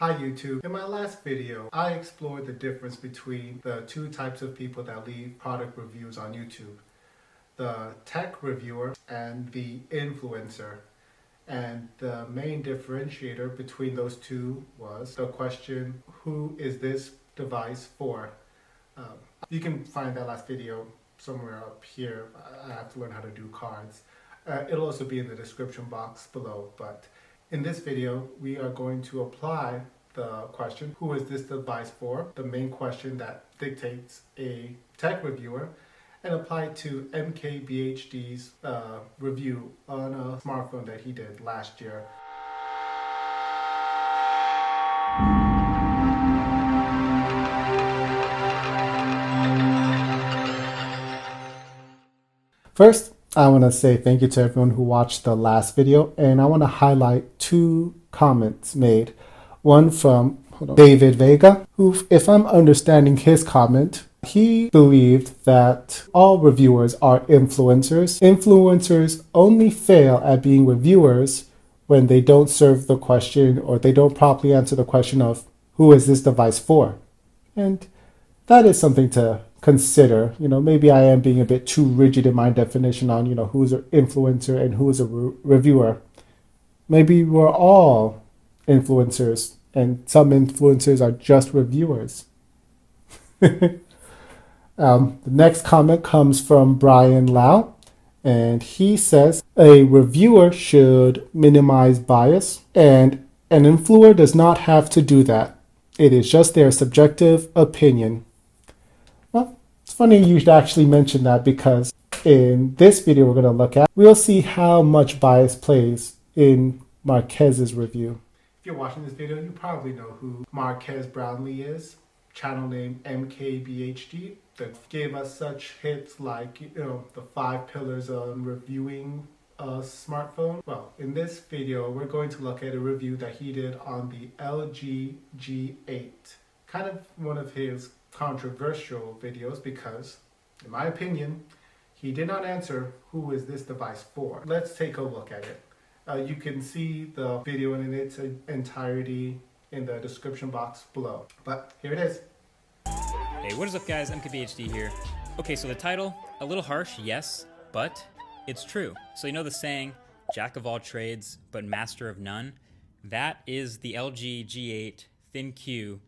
Hi YouTube. In my last video, I explored the difference between the two types of people that leave product reviews on YouTube. The tech reviewer and the influencer. And the main differentiator between those two was the question, who is this device for? You can find that last video somewhere up here. I have to learn how to do cards. It'll also be in the description box below, but in this video, we are going to apply the question, who is this device for? The main question that dictates a tech reviewer, and apply it to MKBHD's review on a smartphone that he did last year. First, I want to say thank you to everyone who watched the last video, and I want to highlight two comments made. One from David Vega, who, if I'm understanding his comment, he believed that all reviewers are influencers. Influencers only fail at being reviewers when they don't serve the question or they don't properly answer the question of who is this device for? And that is something to consider. Maybe I am being a bit too rigid in my definition on, who's an influencer and who is a reviewer. Maybe we're all influencers and some influencers are just reviewers. The next comment comes from Brian Lau, and he says a reviewer should minimize bias, and an influencer does not have to do that. It is just their subjective opinion. Well, it's funny you should actually mention that, because in this video we're going to look at, we'll see how much bias plays in Marquez's review. If you're watching this video, you probably know who Marquez Brownlee is. Channel name MKBHD, that gave us such hits like, the 5 pillars on reviewing a smartphone. Well, in this video, we're going to look at a review that he did on the LG G8. Kind of one of his controversial videos because, in my opinion, he did not answer who is this device for. Let's take a look at it. You can see the video in its entirety in the description box below. But here it is. Hey, what is up guys? MKBHD here. Okay, so the title, a little harsh, yes, but it's true. So you know the saying, jack of all trades, but master of none? That is the LG G8 ThinQ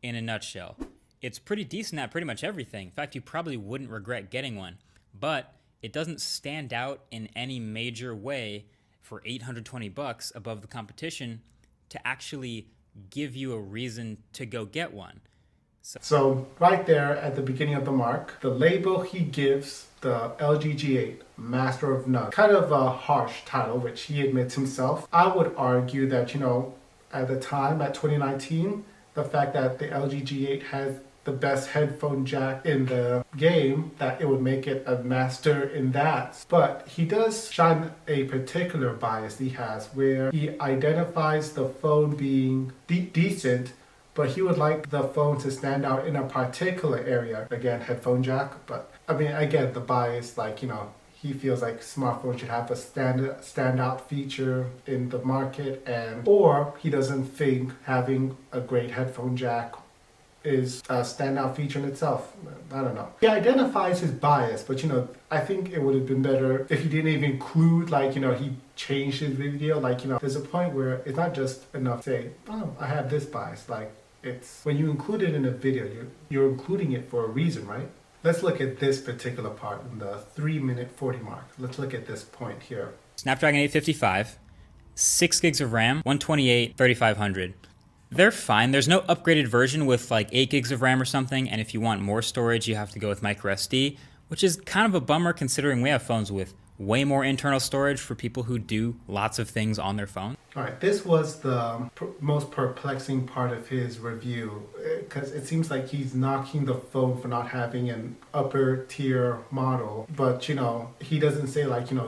in a nutshell. It's pretty decent at pretty much everything. In fact, you probably wouldn't regret getting one, but it doesn't stand out in any major way for $820 above the competition to actually give you a reason to go get one. So right there at the beginning of the mark, the label he gives the LG G8, Master of None. Kind of a harsh title, which he admits himself. I would argue that, at the time, at 2019, the fact that the LG G8 has the best headphone jack in the game, that it would make it a master in that. But he does shine a particular bias he has where he identifies the phone being decent, but he would like the phone to stand out in a particular area. Again, headphone jack, but I mean, again, the bias, he feels like smartphone should have a standout feature in the market, or he doesn't think having a great headphone jack is a standout feature in itself. I don't know. He identifies his bias, but I think it would have been better if he didn't even include, he changed his video. There's a point where it's not just enough to say, oh, I have this bias. It's when you include it in a video, you're including it for a reason, right? Let's look at this particular part in the 3-minute 40 mark. Let's look at this point here. Snapdragon 855, 6 gigs of RAM, 128, 3500. They're fine. There's no upgraded version with 8 gigs of RAM or something, and if you want more storage, you have to go with microSD, which is kind of a bummer considering we have phones with way more internal storage for people who do lots of things on their phone. All right, this was the most perplexing part of his review, because it seems like he's knocking the phone for not having an upper tier model, but he doesn't say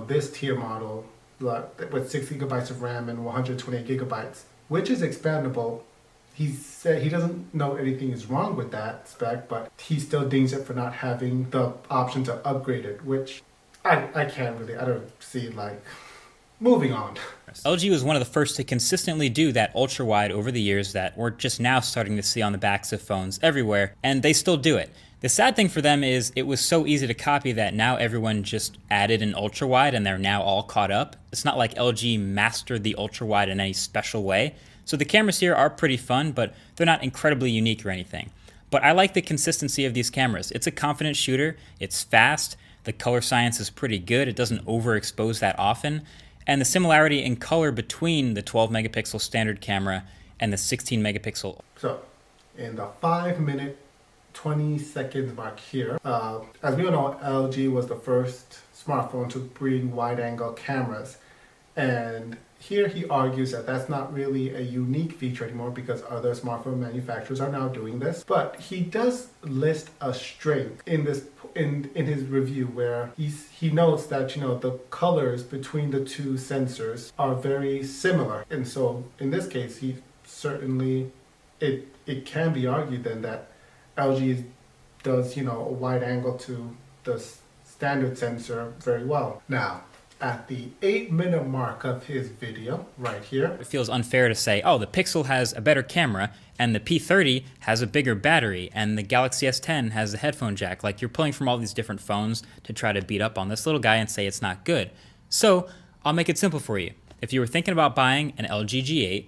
this tier model with 6 gigabytes of RAM and 128 gigabytes, which is expandable. He said he doesn't know anything is wrong with that spec, but he still dings it for not having the option to upgrade it, which I can't really, I don't see moving on. LG was one of the first to consistently do that ultra wide over the years that we're just now starting to see on the backs of phones everywhere, and they still do it. The sad thing for them is it was so easy to copy that now everyone just added an ultra wide and they're now all caught up. It's not like LG mastered the ultra wide in any special way. So the cameras here are pretty fun, but they're not incredibly unique or anything. But I like the consistency of these cameras. It's a confident shooter, it's fast, the color science is pretty good, it doesn't overexpose that often, and the similarity in color between the 12 megapixel standard camera and the 16 megapixel. So, in the 5-minute 20 seconds mark here, as we all know, LG was the first smartphone to bring wide-angle cameras, and here he argues that that's not really a unique feature anymore because other smartphone manufacturers are now doing this. But he does list a strength in his review where he notes that the colors between the two sensors are very similar, and so in this case he certainly it can be argued then that LG does a wide angle to the standard sensor very well. Now, at the 8-minute mark of his video, right here, it feels unfair to say, oh, the Pixel has a better camera, and the P30 has a bigger battery, and the Galaxy S10 has a headphone jack. Like, you're pulling from all these different phones to try to beat up on this little guy and say it's not good. So, I'll make it simple for you. If you were thinking about buying an LG G8,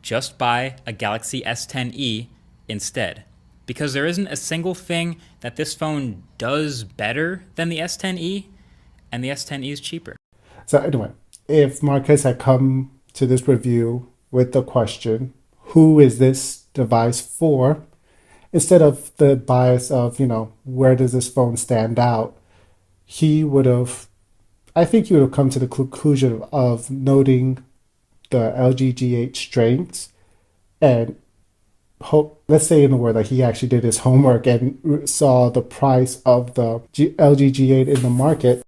just buy a Galaxy S10e instead. Because there isn't a single thing that this phone does better than the S10e, and the S10e is cheaper. So anyway, if Marques had come to this review with the question, who is this device for? Instead of the bias of, where does this phone stand out? I think he would have come to the conclusion of noting the LG G8 strengths and let's say in a word that he actually did his homework and saw the price of the LG G8 in the market.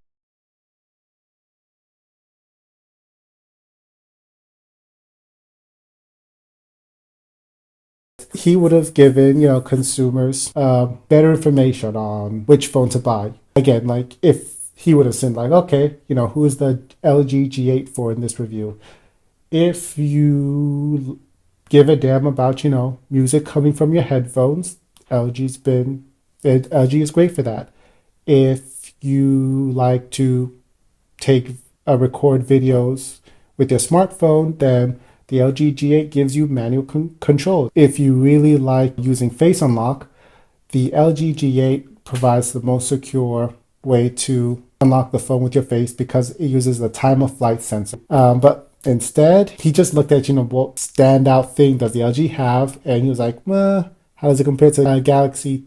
He would have given, consumers better information on which phone to buy. Again, like if he would have said like, okay, who is the LG G8 for in this review? If you give a damn about, music coming from your headphones, LG is great for that. If you like to record videos with your smartphone, then the LG G8 gives you manual control. If you really like using Face Unlock, the LG G8 provides the most secure way to unlock the phone with your face because it uses the time of flight sensor. But instead, he just looked at, what standout thing does the LG have, and he was like, well, how does it compare to the Galaxy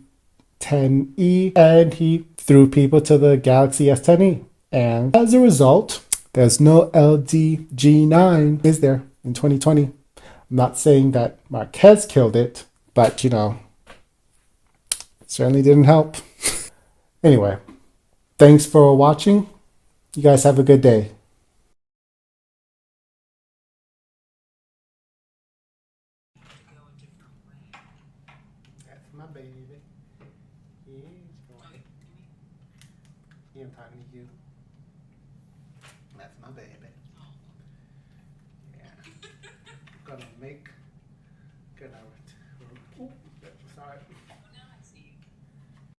10e? And he threw people to the Galaxy S10e. And as a result, there's no LG G9, is there, in 2020. I'm not saying that Marques killed it, but, it certainly didn't help. Anyway, thanks for watching. You guys have a good day. That's my baby. He's going. I'm talking to you. That's my baby. Yeah. Gonna sorry.